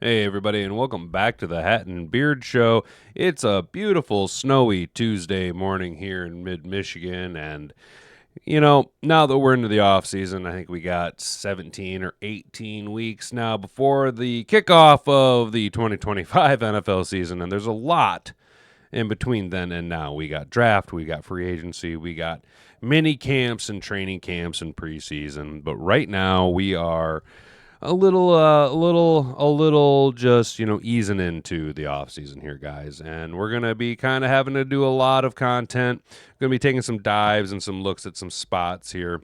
Hey, everybody, and welcome back to the Hat and Beard Show. It's a beautiful, snowy Tuesday morning here in mid Michigan. And, now that we're into the off season, I think we got 17 or 18 weeks now before the kickoff of the 2025 NFL season. And there's a lot in between then and now. We got draft, we got free agency, we got mini camps and training camps and preseason. But right now, we are a little just easing into the off season here, guys, and we're gonna be kind of having to do a lot of content. Gonna be taking some dives and some looks at some spots here.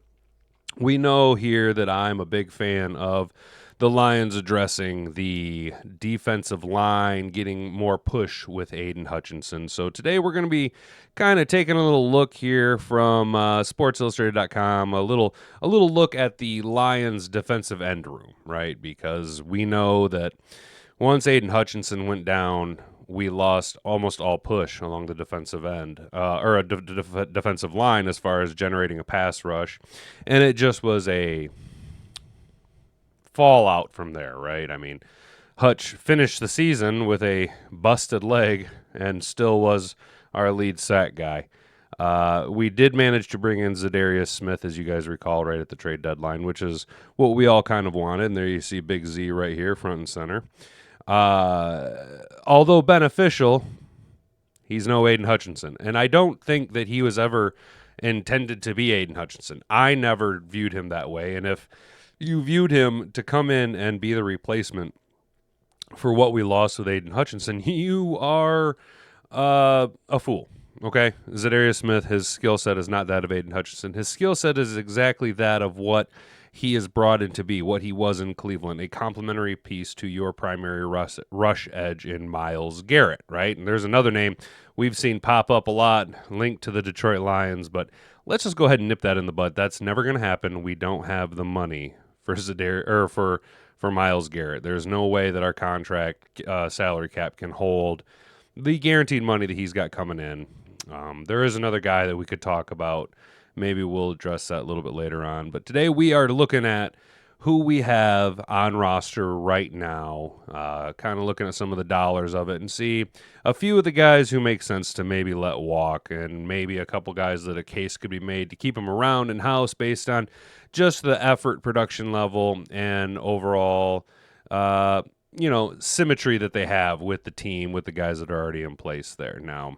We know here that I'm a big fan of the Lions addressing the defensive line, getting more push with Aidan Hutchinson. So today we're going to be kind of taking a little look here from SportsIllustrated.com, a little look at the Lions defensive end room, right? Because we know that once Aidan Hutchinson went down, we lost almost all push along the defensive end, or a defensive line as far as generating a pass rush. And it just was a fallout from there, right? I mean, Hutch finished the season with a busted leg and still was our lead sack guy. We did manage to bring in Za'Darius Smith, as you guys recall, right at the trade deadline, which is what we all kind of wanted. And there you see Big Z right here, front and center. Although beneficial, he's no Aidan Hutchinson. And I don't think that he was ever intended to be Aidan Hutchinson. I never viewed him that way. And if you viewed him to come in and be the replacement for what we lost with Aidan Hutchinson, you are a fool. Okay, Za'Darius Smith, his skill set is not that of Aidan Hutchinson. His skill set is exactly that of what he is brought in to be, what he was in Cleveland, a complementary piece to your primary rush edge in Myles Garrett, right? And there's another name we've seen pop up a lot, linked to the Detroit Lions, but let's just go ahead and nip that in the bud. That's never going to happen. We don't have the money for for Myles Garrett. There's no way that our contract salary cap can hold the guaranteed money that he's got coming in. There is another guy that we could talk about. Maybe we'll address that a little bit later on. But today we are looking at who we have on roster right now, kind of looking at some of the dollars of it and see a few of the guys who make sense to maybe let walk, and maybe a couple guys that a case could be made to keep them around in-house based on just the effort, production level, and overall symmetry that they have with the team, with the guys that are already in place there. Now,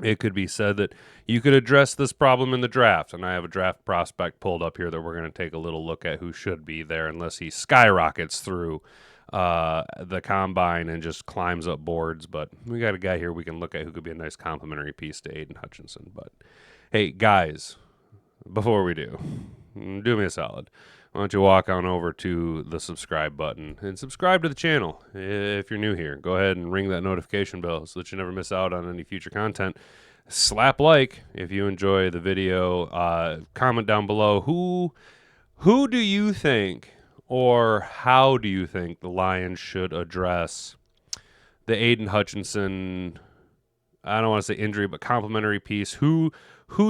it could be said that you could address this problem in the draft, and I have a draft prospect pulled up here that we're going to take a little look at who should be there unless he skyrockets through the combine and just climbs up boards. But we got a guy here we can look at who could be a nice complimentary piece to Aidan Hutchinson. But, hey, guys, before we do me a solid. Why don't you walk on over to the subscribe button and subscribe to the channel if you're new here. Go ahead and ring that notification bell so that you never miss out on any future content. Slap like if you enjoy the video. Comment down below who do you think or how do you think the Lions should address the Aidan Hutchinson, I don't want to say injury, but complimentary piece. Who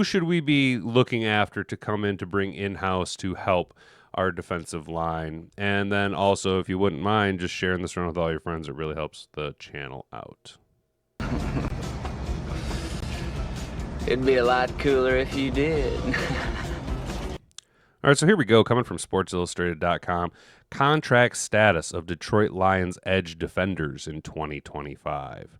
should we be looking after to come in to bring in-house to help our defensive line? And then also, if you wouldn't mind just sharing this around with all your friends, it really helps the channel out. It'd be a lot cooler if you did. All right, so here we go, coming from SportsIllustrated.com. Contract status of Detroit Lions edge defenders in 2025.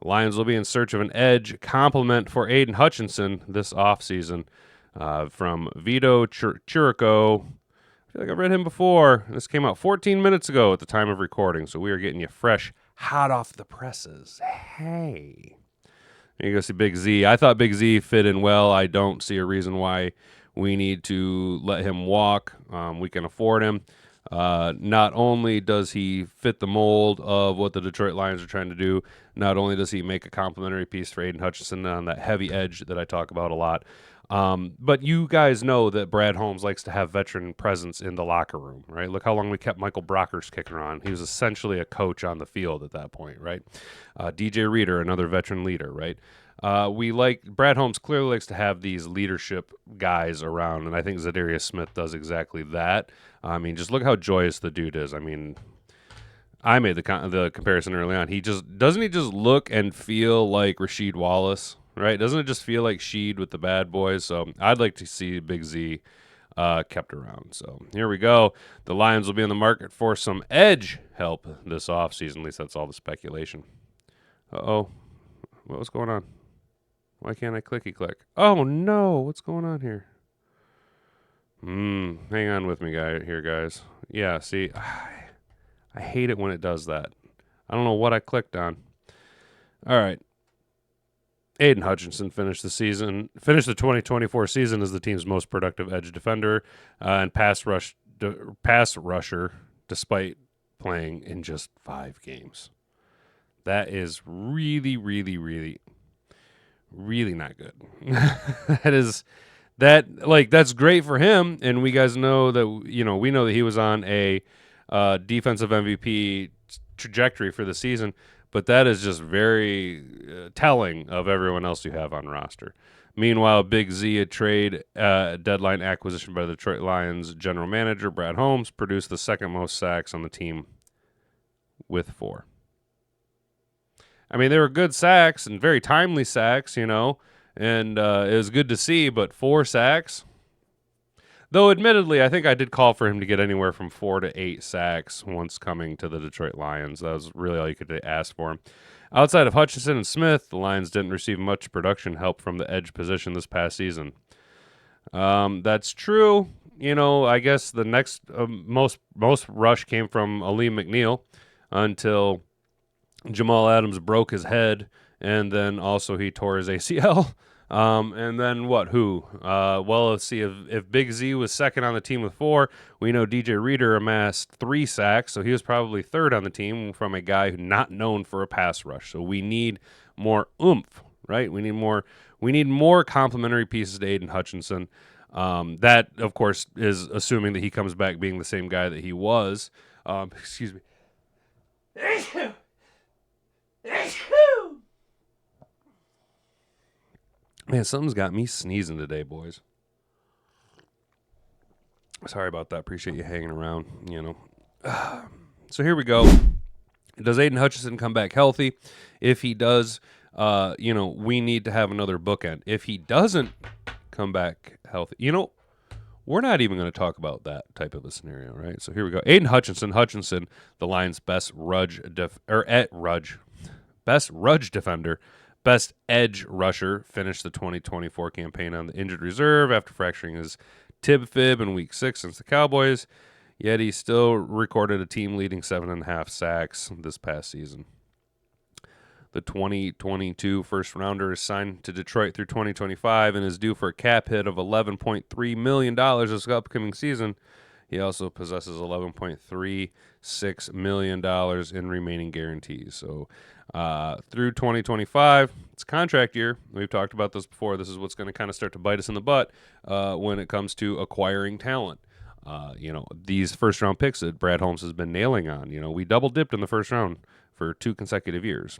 Lions will be in search of an edge complement for Aidan Hutchinson this offseason. From Vito Chirico. I feel like I've read him before. This came out 14 minutes ago at the time of recording, so we are getting you fresh, hot off the presses. Hey. There you go, see Big Z. I thought Big Z fit in well. I don't see a reason why we need to let him walk. We can afford him. Not only does he fit the mold of what the Detroit Lions are trying to do, not only does he make a complimentary piece for Aidan Hutchinson on that heavy edge that I talk about a lot, but you guys know that Brad Holmes likes to have veteran presence in the locker room, right? Look how long we kept Michael Brockers kicking around. He was essentially a coach on the field at that point, right? DJ Reader, another veteran leader, right? Brad Holmes clearly likes to have these leadership guys around, and I think Za'Darius Smith does exactly that. I mean, just look how joyous the dude is. I mean, I made the comparison early on. He doesn't look and feel like Rasheed Wallace, right? Doesn't it just feel like Sheed with the bad boys? So I'd like to see Big Z kept around. So here we go. The Lions will be in the market for some edge help this offseason. At least that's all the speculation. Uh-oh. What's going on? Why can't I clicky click? Oh, no. What's going on here? Hang on with me, guys. Yeah, see, I hate it when it does that. I don't know what I clicked on. All right. Aidan Hutchinson finished the 2024 season as the team's most productive edge defender and pass rusher, despite playing in just 5 games. That is really, really, really, really not good. That's great for him, and we guys know that we know that he was on a defensive MVP trajectory for the season. But that is just very telling of everyone else you have on roster. Meanwhile, Big Z, a trade deadline acquisition by the Detroit Lions general manager, Brad Holmes, produced the second most sacks on the team with 4. I mean, they were good sacks and very timely sacks, and it was good to see, but 4 sacks? Though, admittedly, I think I did call for him to get anywhere from 4 to 8 sacks once coming to the Detroit Lions. That was really all you could ask for him. Outside of Hutchinson and Smith, the Lions didn't receive much production help from the edge position this past season. That's true. I guess the next most rush came from Aleem McNeil until Jamal Adams broke his head, and then also he tore his ACL. And then what? Who? Well, let's see. If Big Z was second on the team with 4, we know DJ Reader amassed 3 sacks, so he was probably third on the team from a guy who's not known for a pass rush. So we need more oomph, right? We need more complementary pieces to Aidan Hutchinson. That, of course, is assuming that he comes back being the same guy that he was. Excuse me. Man, something's got me sneezing today, boys. Sorry about that. Appreciate you hanging around, So here we go. Does Aidan Hutchinson come back healthy? If he does, we need to have another bookend. If he doesn't come back healthy, we're not even going to talk about that type of a scenario, right? So here we go. Aidan Hutchinson, the Lions' best rush defender. Best edge rusher, finished the 2024 campaign on the injured reserve after fracturing his tib fib in Week 6 against the Cowboys, yet he still recorded a team-leading 7.5 sacks this past season. The 2022 first-rounder is signed to Detroit through 2025 and is due for a cap hit of $11.3 million this upcoming season. He also possesses $11.36 million in remaining guarantees. So through 2025, it's a contract year. We've talked about this before. This is what's going to kind of start to bite us in the butt when it comes to acquiring talent. These first-round picks that Brad Holmes has been nailing on. We double-dipped in the first round for 2 consecutive years.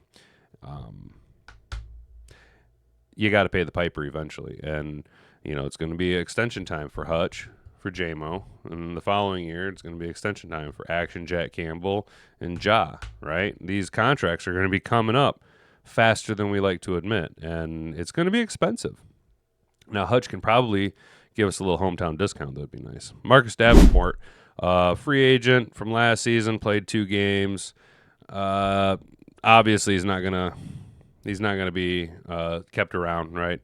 You got to pay the piper eventually. And, it's going to be extension time for Hutch, for JMO, and the following year it's going to be extension time for Action, Jack Campbell, and Ja, right? These contracts are going to be coming up faster than we like to admit, and it's going to be expensive. Now, Hutch can probably give us a little hometown discount. That would be nice. Marcus Davenport, free agent from last season, played 2 games. Obviously, he's not gonna be kept around, right?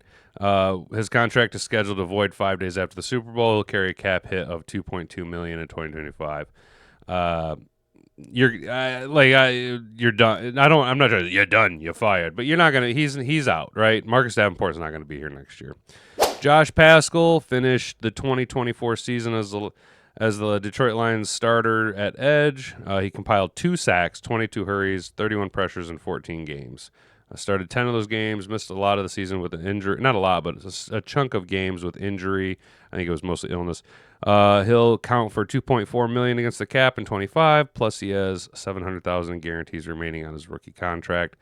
His contract is scheduled to void 5 days after the Super Bowl. He'll carry a cap hit of $2.2 million in 2025. You're done. I'm not sure you're done. You're fired. But you're not gonna. He's out, right? Marcus Davenport's not gonna be here next year. Josh Paschal finished the 2024 season as the Detroit Lions starter at edge. He compiled 2 sacks, 22 hurries, 31 pressures in 14 games. Started 10 of those games, missed a lot of the season with an injury. Not a lot, but a chunk of games with injury. I think it was mostly illness. He'll count for $2.4 million against the cap in 25, plus he has $700,000 in guarantees remaining on his rookie contract.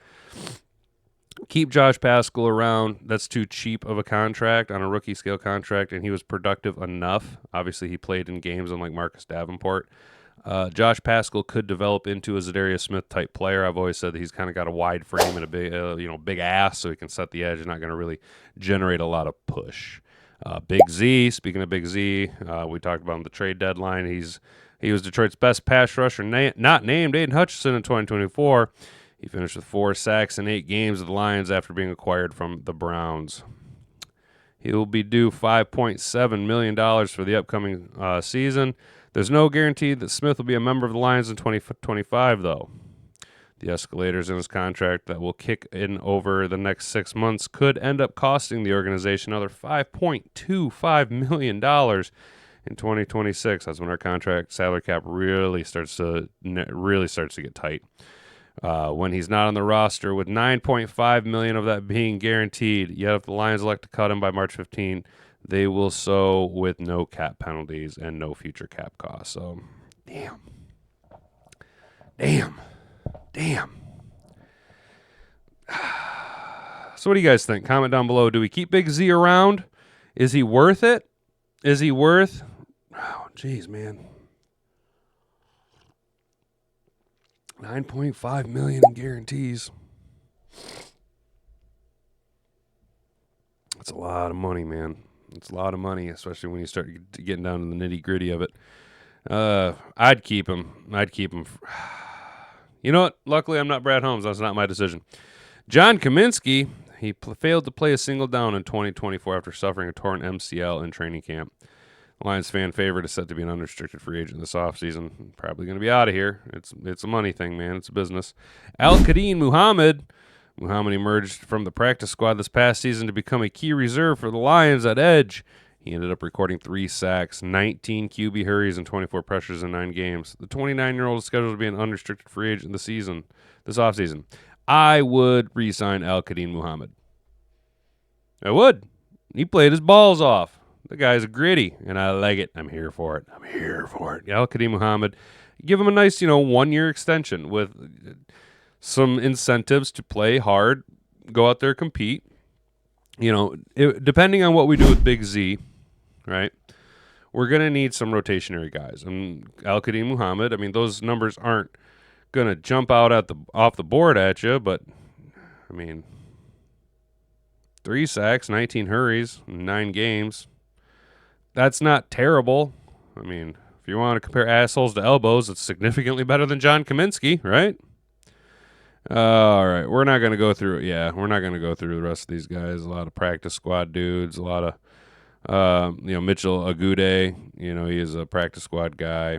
Keep Josh Paschal around. That's too cheap of a contract on a rookie scale contract, and he was productive enough. Obviously, he played in games unlike Marcus Davenport. Josh Paschal could develop into a Za'Darius Smith type player. I've always said that he's kind of got a wide frame and a big, big ass, so he can set the edge and not going to really generate a lot of push. Big Z, speaking of Big Z, we talked about him at the trade deadline. He was Detroit's best pass rusher, not named Aidan Hutchinson in 2024. He finished with 4 sacks in 8 games with the Lions after being acquired from the Browns. He will be due $5.7 million for the upcoming season. There's no guarantee that Smith will be a member of the Lions in 2025, though. The escalators in his contract that will kick in over the next 6 months could end up costing the organization another $5.25 million in 2026. That's when our contract salary cap really starts to get tight. When he's not on the roster, with $9.5 million of that being guaranteed. Yet if the Lions elect to cut him by March 15, they will so with no cap penalties and no future cap costs. So, damn. So what do you guys think? Comment down below. Do we keep Big Z around? Is he worth it? Is he worth? Oh, jeez, man. $9.5 million in guarantees. That's a lot of money, man. It's a lot of money, especially when you start getting down to the nitty-gritty of it. I'd keep him. You know what? Luckily, I'm not Brad Holmes. That's not my decision. John Kaminsky, he failed to play a single down in 2024 after suffering a torn MCL in training camp. Lions fan favorite is set to be an unrestricted free agent this offseason. Probably going to be out of here. It's a money thing, man. It's a business. Al-Qadim Muhammad emerged from the practice squad this past season to become a key reserve for the Lions at edge. He ended up recording 3 sacks, 19 QB hurries, and 24 pressures in 9 games. The 29-year-old is scheduled to be an unrestricted free agent this offseason. I would re-sign Al-Qadim Muhammad. I would. He played his balls off. The guy's gritty, and I like it. I'm here for it. Al-Qadim Muhammad, give him a nice, 1-year extension with some incentives to play hard, go out there, compete. Depending on what we do with Big Z, right, we're going to need some rotationary guys. And Al-Qadim Muhammad, those numbers aren't going to jump out off the board at you, but, 3 sacks, 19 hurries, 9 games. That's not terrible. If you want to compare assholes to elbows, it's significantly better than John Kaminsky, right? All right, we're not going to go through it. Yeah, we're not going to go through the rest of these guys. A lot of practice squad dudes, a lot of, Mitchell Agude, he is a practice squad guy.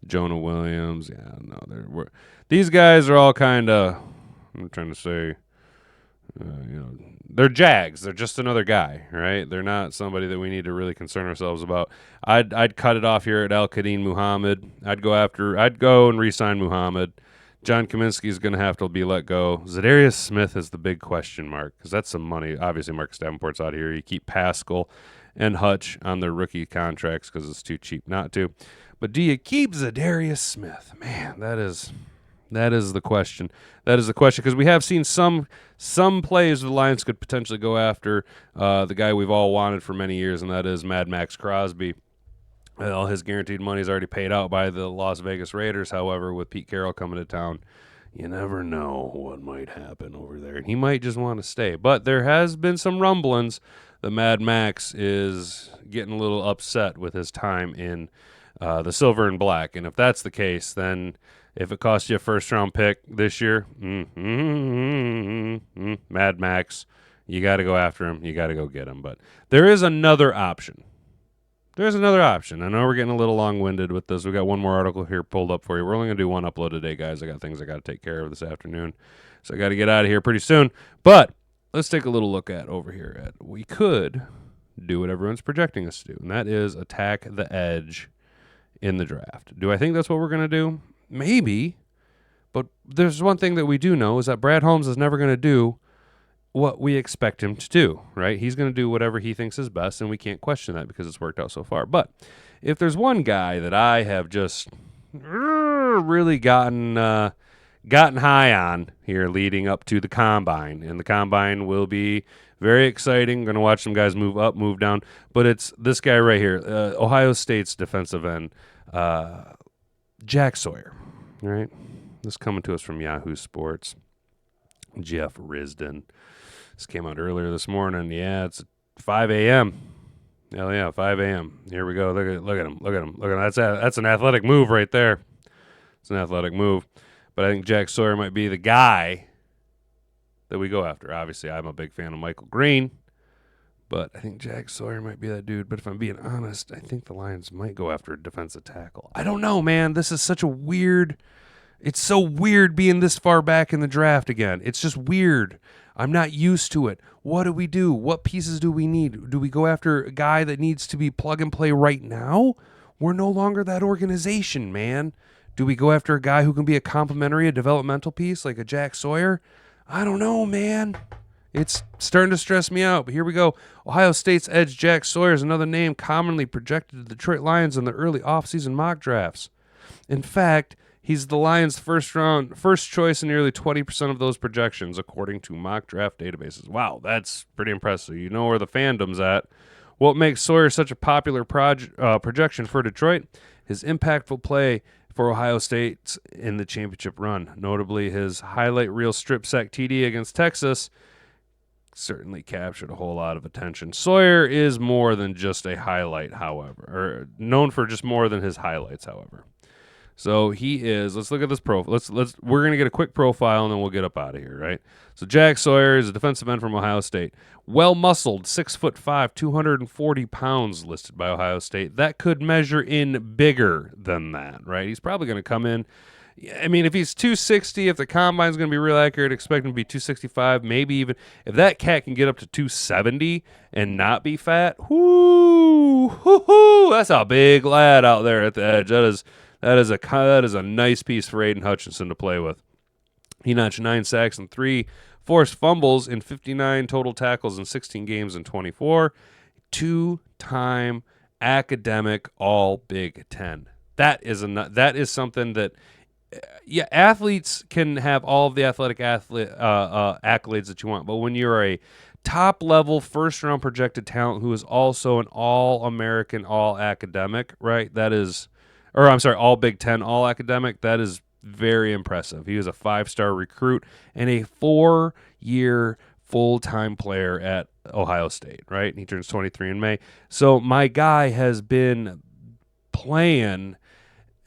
Jonah Williams, these guys are all kind of, I'm trying to say, they're Jags. They're just another guy, right? They're not somebody that we need to really concern ourselves about. I'd cut it off here at Al-Qadim Muhammad. I'd go and re-sign Muhammad. John Kaminsky is going to have to be let go. Za'Darius Smith is the big question mark because that's some money. Obviously, Marcus Davenport's out of here. You keep Paschal and Hutch on their rookie contracts because it's too cheap not to. But do you keep Za'Darius Smith? Man, that is the question. That is the question because we have seen some plays the Lions could potentially go after the guy we've all wanted for many years, and that is Mad Max Crosby. All his guaranteed money is already paid out by the Las Vegas Raiders. However, with Pete Carroll coming to town, you never know what might happen over there. He might just want to stay. But there has been some rumblings that Mad Max is getting a little upset with his time in the silver and black. And if that's the case, then if it costs you a first-round pick this year, Mad Max, you got to go after him. You got to go get him. But there is another option. I know we're getting a little long-winded with this. We got one more article here pulled up for you. We're only going to do one upload today, guys. I got things I got to take care of this afternoon. So I got to get out of here pretty soon. But let's take a little look at over here at we could do what everyone's projecting us to do, and that is attack the edge in the draft. Do I think that's what we're going to do? Maybe. But there's one thing that we do know is that Brad Holmes is never going to do what we expect him to do, right? He's going to do whatever he thinks is best, and we can't question that because it's worked out so far. But if there's one guy that I have just really gotten high on here leading up to the Combine, and the Combine will be very exciting. Going to watch some guys move up, move down, but it's this guy right here, Ohio State's defensive end, Jack Sawyer, right? This coming to us from Yahoo Sports. Jeff Risdon. This came out earlier this morning. Yeah, it's 5 a.m. Hell yeah, 5 a.m. Here we go. Look at him. Look at him. That's an athletic move right there. It's an athletic move. But I think Jack Sawyer might be the guy that we go after. Obviously, I'm a big fan of Michael Green, but I think Jack Sawyer might be that dude. But if I'm being honest, I think the Lions might go after a defensive tackle. I don't know, man. This is such a weird... It's so weird being this far back in the draft again. It's just weird. I'm not used to it. What do we do? What pieces do we need? Do we go after a guy that needs to be plug and play right now? We're no longer that organization, man. Do we go after a guy who can be a complementary, a developmental piece like a Jack Sawyer? I don't know, man. It's starting to stress me out, but here we go. Ohio State's edge Jack Sawyer is another name commonly projected to the Detroit Lions in the early offseason mock drafts. In fact, he's the Lions' first choice in nearly 20% of those projections, according to mock draft databases. Wow, that's pretty impressive. You know where the fandom's at. What makes Sawyer such a popular projection for Detroit? His impactful play for Ohio State in the championship run. Notably, his highlight reel strip sack TD against Texas certainly captured a whole lot of attention. Sawyer is more than just a highlight, however, or known for just more than his highlights, however. So he is. Let's look at this profile. We're gonna get a quick profile and then we'll get up out of here, right? So Jack Sawyer is a defensive end from Ohio State, well muscled, 6'5", 240 pounds, listed by Ohio State. That could measure in bigger than that, right? He's probably gonna come in. I mean, if he's 260, if the combine's gonna be real accurate, expect him to be 265, maybe even if that cat can get up to 270 and not be fat. Whoo, that's a big lad out there at the edge. That is a nice piece for Aidan Hutchinson to play with. He notched 9 sacks and 3 forced fumbles in 59 total tackles in 16 games in 24. 2-time academic All Big Ten. That is something that, yeah, athletes can have all of the athletic accolades that you want, but when you're a top-level, first-round projected talent who is also an All-American, All-Academic, right? All Big Ten, All Academic. That is very impressive. He was a 5-star recruit and a 4-year full-time player at Ohio State, right? And he turns 23 in May. So my guy has been playing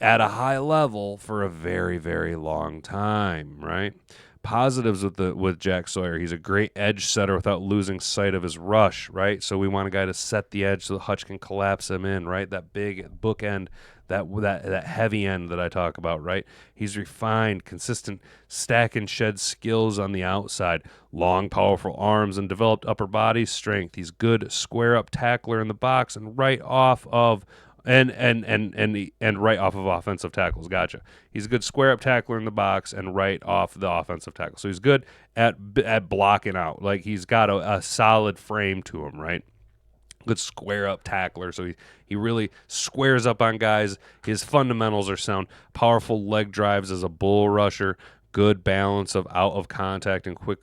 at a high level for a very, very long time, right? Positives with Jack Sawyer. He's a great edge setter without losing sight of his rush, right? So we want a guy to set the edge so that Hutch can collapse him in, right? That big bookend, that heavy end that I talk about, right? He's refined, consistent stack and shed skills on the outside, long, powerful arms, and developed upper body strength. He's good square up tackler in the box and right off of right off of offensive tackles. Gotcha. He's a good square up tackler in the box and right off the offensive tackle. So he's good at blocking out. Like he's got a solid frame to him, right? Good square up tackler. So he really squares up on guys. His fundamentals are sound. Powerful leg drives as a bull rusher. Good balance of out of contact and quick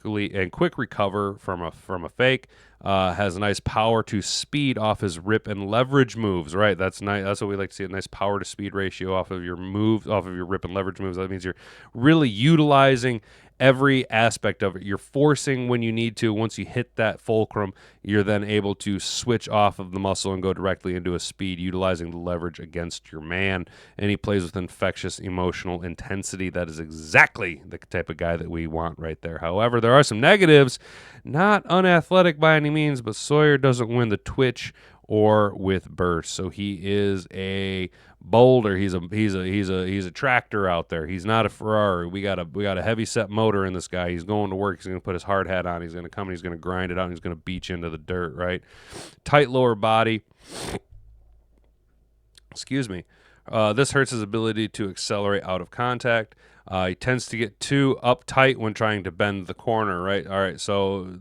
recover from a fake. Has a nice power to speed off his rip and leverage moves. Right, that's nice. That's what we like to see. A nice power to speed ratio off of your rip and leverage moves. That means you're really utilizing every aspect of it. You're forcing when you need to. Once you hit that fulcrum, you're then able to switch off of the muscle and go directly into a speed, utilizing the leverage against your man. And he plays with infectious emotional intensity. That is exactly the type of guy that we want right there. However, there are some negatives. Not unathletic by any means, but Sawyer doesn't win the twitch or with burst. So he is a boulder. He's a tractor out there. He's not a Ferrari. We got a heavy set motor in this guy. He's going to work. He's going to put his hard hat on. He's going to come and he's going to grind it out. And he's going to beat you into the dirt, right? Tight lower body. Excuse me. This hurts his ability to accelerate out of contact. He tends to get too uptight when trying to bend the corner, right? All right,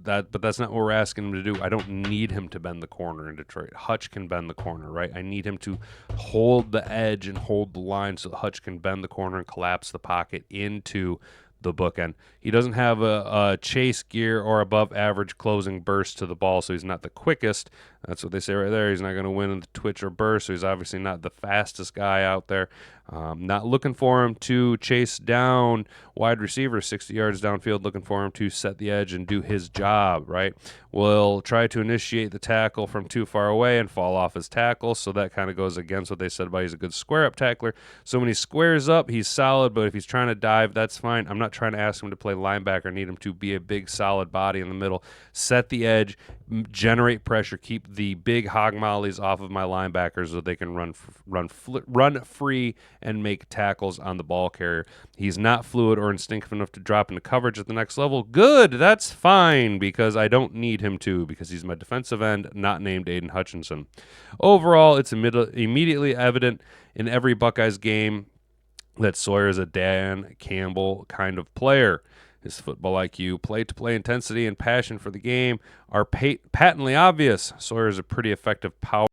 but that's not what we're asking him to do. I don't need him to bend the corner in Detroit. Hutch can bend the corner, right? I need him to hold the edge and hold the line so that Hutch can bend the corner and collapse the pocket into the bookend. He doesn't have a chase gear or above average closing burst to the ball, so he's not the quickest. That's what they say right there. He's not going to win in the twitch or burst, so he's obviously not the fastest guy out there. Not looking for him to chase down wide receivers 60 yards downfield, looking for him to set the edge and do his job, right? Will try to initiate the tackle from too far away and fall off his tackle, so that kind of goes against what they said about he's a good square-up tackler. So when he squares up, he's solid, but if he's trying to dive, that's fine. I'm not trying to ask him to play linebacker. I need him to be a big, solid body in the middle, set the edge, generate pressure, keep the big hog mollies off of my linebackers so they can run free and make tackles on the ball carrier. He's not fluid or instinctive enough to drop into coverage at the next level. Good, that's fine, because I don't need him to, because he's my defensive end, not named Aidan Hutchinson. Overall, it's immediately evident in every Buckeyes game that Sawyer is a Dan Campbell kind of player. His football IQ, play-to-play intensity, and passion for the game are patently obvious. Sawyer is a pretty effective power